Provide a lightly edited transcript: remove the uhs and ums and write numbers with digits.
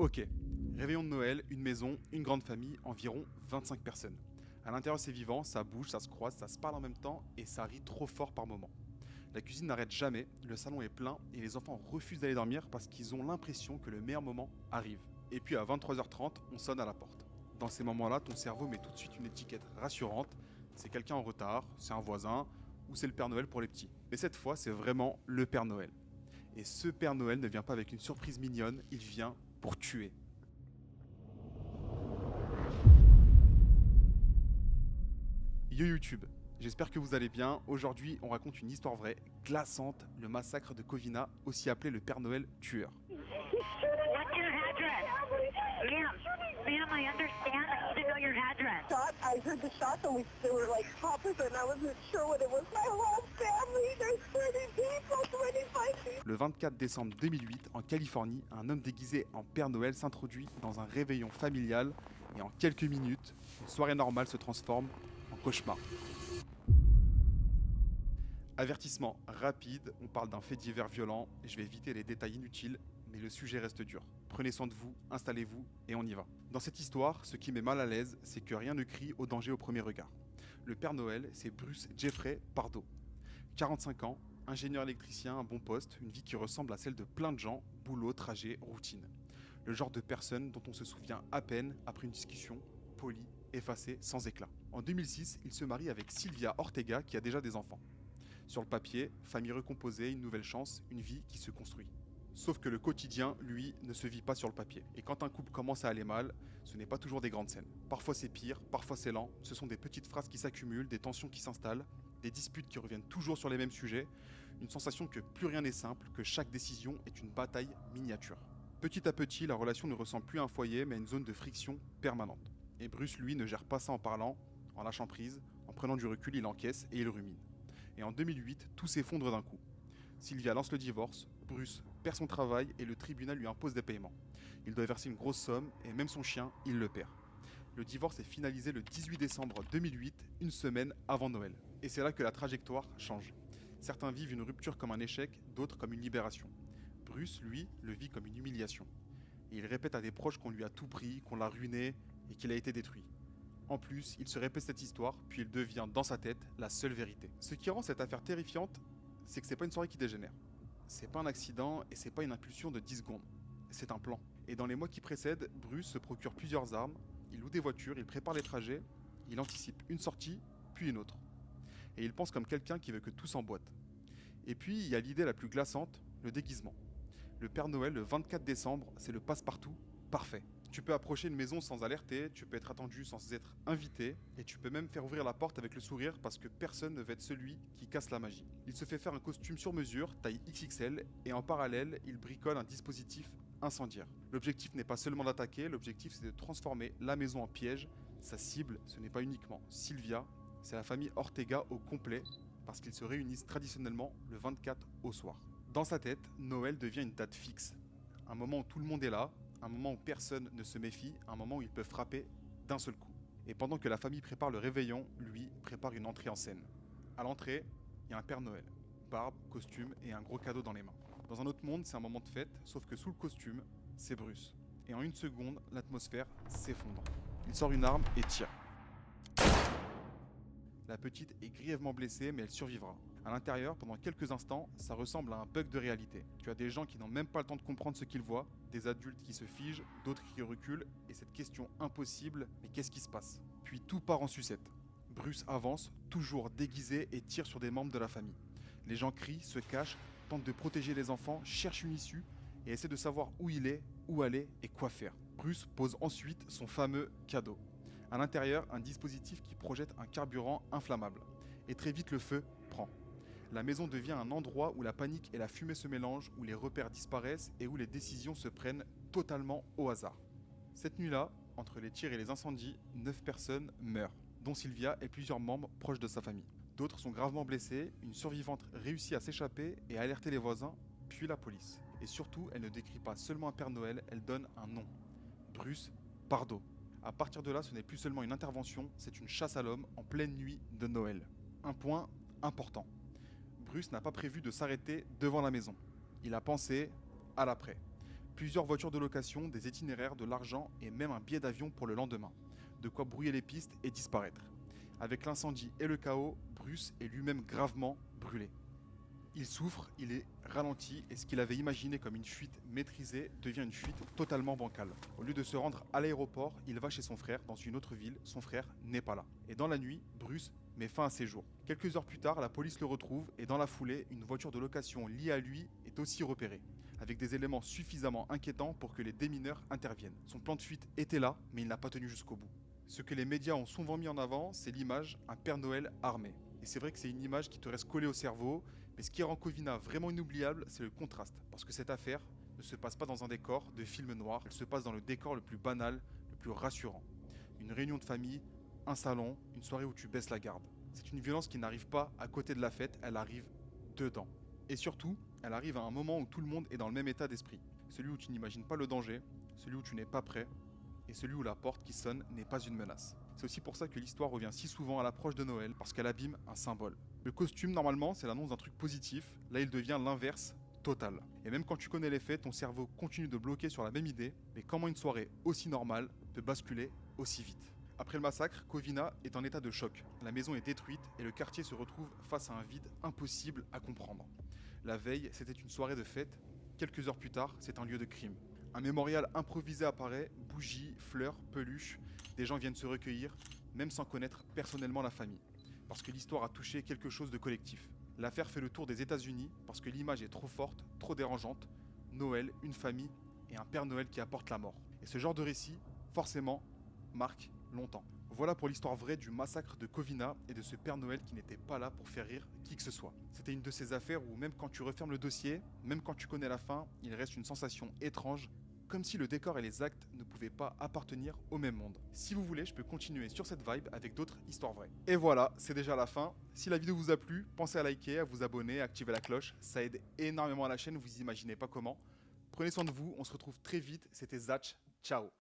Ok, réveillon de Noël, une maison, une grande famille, environ 25 personnes. À l'intérieur c'est vivant, ça bouge, ça se croise, ça se parle en même temps et ça rit trop fort par moments. La cuisine n'arrête jamais, le salon est plein et les enfants refusent d'aller dormir parce qu'ils ont l'impression que le meilleur moment arrive. Et puis à 23h30, on sonne à la porte. Dans ces moments-là, ton cerveau met tout de suite une étiquette rassurante. C'est quelqu'un en retard, c'est un voisin ou c'est le Père Noël pour les petits. Mais cette fois, c'est vraiment le Père Noël. Et ce Père Noël ne vient pas avec une surprise mignonne, il vient pour tuer. Yo YouTube, j'espère que vous allez bien. Aujourd'hui, on raconte une histoire vraie, glaçante, le massacre de Covina, aussi appelé le Père Noël tueur. What's your address? Ma'am, I understand. I need to know your address. Shot. I heard the shots and they were like poppers and I wasn't sure what it was. My whole family, there's 30 people, 25 people. Le 24 décembre 2008, en Californie, un homme déguisé en Père Noël s'introduit dans un réveillon familial et en quelques minutes, une soirée normale se transforme en cauchemar. Avertissement rapide, on parle d'un fait divers violent, et je vais éviter les détails inutiles, mais le sujet reste dur. Prenez soin de vous, installez-vous, et on y va. Dans cette histoire, ce qui met mal à l'aise, c'est que rien ne crie au danger au premier regard. Le Père Noël, c'est Bruce Jeffrey Pardo. 45 ans, ingénieur électricien, un bon poste, une vie qui ressemble à celle de plein de gens, boulot, trajet, routine. Le genre de personne dont on se souvient à peine après une discussion, polie, effacée, sans éclat. En 2006, il se marie avec Sylvia Ortega qui a déjà des enfants. Sur le papier, famille recomposée, une nouvelle chance, une vie qui se construit. Sauf que le quotidien, lui, ne se vit pas sur le papier. Et quand un couple commence à aller mal, ce n'est pas toujours des grandes scènes. Parfois c'est pire, parfois c'est lent, ce sont des petites phrases qui s'accumulent, des tensions qui s'installent, des disputes qui reviennent toujours sur les mêmes sujets, une sensation que plus rien n'est simple, que chaque décision est une bataille miniature. Petit à petit, la relation ne ressemble plus à un foyer, mais à une zone de friction permanente. Et Bruce, lui, ne gère pas ça en parlant, en lâchant prise, en prenant du recul, il encaisse et il rumine. Et en 2008, tout s'effondre d'un coup. Sylvia lance le divorce, Bruce perd son travail et le tribunal lui impose des paiements. Il doit verser une grosse somme et même son chien, il le perd. Le divorce est finalisé le 18 décembre 2008, une semaine avant Noël. Et c'est là que la trajectoire change. Certains vivent une rupture comme un échec, d'autres comme une libération. Bruce, lui, le vit comme une humiliation. Et il répète à des proches qu'on lui a tout pris, qu'on l'a ruiné et qu'il a été détruit. En plus, il se répète cette histoire, puis il devient, dans sa tête, la seule vérité. Ce qui rend cette affaire terrifiante, c'est que c'est pas une soirée qui dégénère. C'est pas un accident et c'est pas une impulsion de 10 secondes. C'est un plan. Et dans les mois qui précèdent, Bruce se procure plusieurs armes, il loue des voitures, il prépare les trajets, il anticipe une sortie, puis une autre. Et il pense comme quelqu'un qui veut que tout s'emboîte. Et puis, il y a l'idée la plus glaçante, le déguisement. Le Père Noël, le 24 décembre, c'est le passe-partout parfait. Tu peux approcher une maison sans alerter, tu peux être attendu sans être invité, et tu peux même faire ouvrir la porte avec le sourire parce que personne ne veut être celui qui casse la magie. Il se fait faire un costume sur mesure, taille XXL, et en parallèle, il bricole un dispositif incendiaire. L'objectif n'est pas seulement d'attaquer, l'objectif c'est de transformer la maison en piège. Sa cible, ce n'est pas uniquement Sylvia, c'est la famille Ortega au complet, parce qu'ils se réunissent traditionnellement le 24 au soir. Dans sa tête, Noël devient une date fixe. Un moment où tout le monde est là, un moment où personne ne se méfie, un moment où il peut frapper d'un seul coup. Et pendant que la famille prépare le réveillon, lui prépare une entrée en scène. À l'entrée, il y a un Père Noël, barbe, costume et un gros cadeau dans les mains. Dans un autre monde, c'est un moment de fête, sauf que sous le costume, c'est Bruce. Et en une seconde, l'atmosphère s'effondre. Il sort une arme et tire. La petite est grièvement blessée, mais elle survivra. À l'intérieur, pendant quelques instants, ça ressemble à un bug de réalité. Tu as des gens qui n'ont même pas le temps de comprendre ce qu'ils voient, des adultes qui se figent, d'autres qui reculent, et cette question impossible, mais qu'est-ce qui se passe? Puis tout part en sucette. Bruce avance, toujours déguisé, et tire sur des membres de la famille. Les gens crient, se cachent, tentent de protéger les enfants, cherchent une issue, et essaient de savoir où il est, où aller et quoi faire. Bruce pose ensuite son fameux cadeau. À l'intérieur, un dispositif qui projette un carburant inflammable. Et très vite, le feu prend. La maison devient un endroit où la panique et la fumée se mélangent, où les repères disparaissent et où les décisions se prennent totalement au hasard. Cette nuit-là, entre les tirs et les incendies, 9 personnes meurent, dont Sylvia et plusieurs membres proches de sa famille. D'autres sont gravement blessés, une survivante réussit à s'échapper et à alerter les voisins, puis la police. Et surtout, elle ne décrit pas seulement un Père Noël, elle donne un nom. Bruce Pardo. À partir de là, ce n'est plus seulement une intervention, c'est une chasse à l'homme en pleine nuit de Noël. Un point important. Bruce n'a pas prévu de s'arrêter devant la maison. Il a pensé à l'après. Plusieurs voitures de location, des itinéraires, de l'argent et même un billet d'avion pour le lendemain. De quoi brouiller les pistes et disparaître. Avec l'incendie et le chaos, Bruce est lui-même gravement brûlé. Il souffre, il est ralenti et ce qu'il avait imaginé comme une fuite maîtrisée devient une fuite totalement bancale. Au lieu de se rendre à l'aéroport, il va chez son frère dans une autre ville, son frère n'est pas là. Et dans la nuit, Bruce met fin à ses jours. Quelques heures plus tard, la police le retrouve et dans la foulée, une voiture de location liée à lui est aussi repérée, avec des éléments suffisamment inquiétants pour que les démineurs interviennent. Son plan de fuite était là, mais il n'a pas tenu jusqu'au bout. Ce que les médias ont souvent mis en avant, c'est l'image un Père Noël armé. Et c'est vrai que c'est une image qui te reste collée au cerveau, mais ce qui rend Covina vraiment inoubliable, c'est le contraste. Parce que cette affaire ne se passe pas dans un décor de film noir, elle se passe dans le décor le plus banal, le plus rassurant. Une réunion de famille, un salon, une soirée où tu baisses la garde. C'est une violence qui n'arrive pas à côté de la fête, elle arrive dedans. Et surtout, elle arrive à un moment où tout le monde est dans le même état d'esprit. Celui où tu n'imagines pas le danger, celui où tu n'es pas prêt, et celui où la porte qui sonne n'est pas une menace. C'est aussi pour ça que l'histoire revient si souvent à l'approche de Noël, parce qu'elle abîme un symbole. Le costume, normalement, c'est l'annonce d'un truc positif, là il devient l'inverse total. Et même quand tu connais les faits, ton cerveau continue de bloquer sur la même idée, mais comment une soirée aussi normale peut basculer aussi vite? Après le massacre, Covina est en état de choc. La maison est détruite et le quartier se retrouve face à un vide impossible à comprendre. La veille, c'était une soirée de fête. Quelques heures plus tard, c'est un lieu de crime. Un mémorial improvisé apparaît, bougies, fleurs, peluches. Des gens viennent se recueillir, même sans connaître personnellement la famille. Parce que l'histoire a touché quelque chose de collectif. L'affaire fait le tour des États-Unis parce que l'image est trop forte, trop dérangeante. Noël, une famille et un Père Noël qui apporte la mort. Et ce genre de récit, forcément, marque longtemps. Voilà pour l'histoire vraie du massacre de Covina et de ce Père Noël qui n'était pas là pour faire rire qui que ce soit. C'était une de ces affaires où même quand tu refermes le dossier, même quand tu connais la fin, il reste une sensation étrange, comme si le décor et les actes ne pouvaient pas appartenir au même monde. Si vous voulez, je peux continuer sur cette vibe avec d'autres histoires vraies. Et voilà, c'est déjà la fin. Si la vidéo vous a plu, pensez à liker, à vous abonner, à activer la cloche. Ça aide énormément à la chaîne, vous imaginez pas comment. Prenez soin de vous, on se retrouve très vite. C'était Zach, ciao.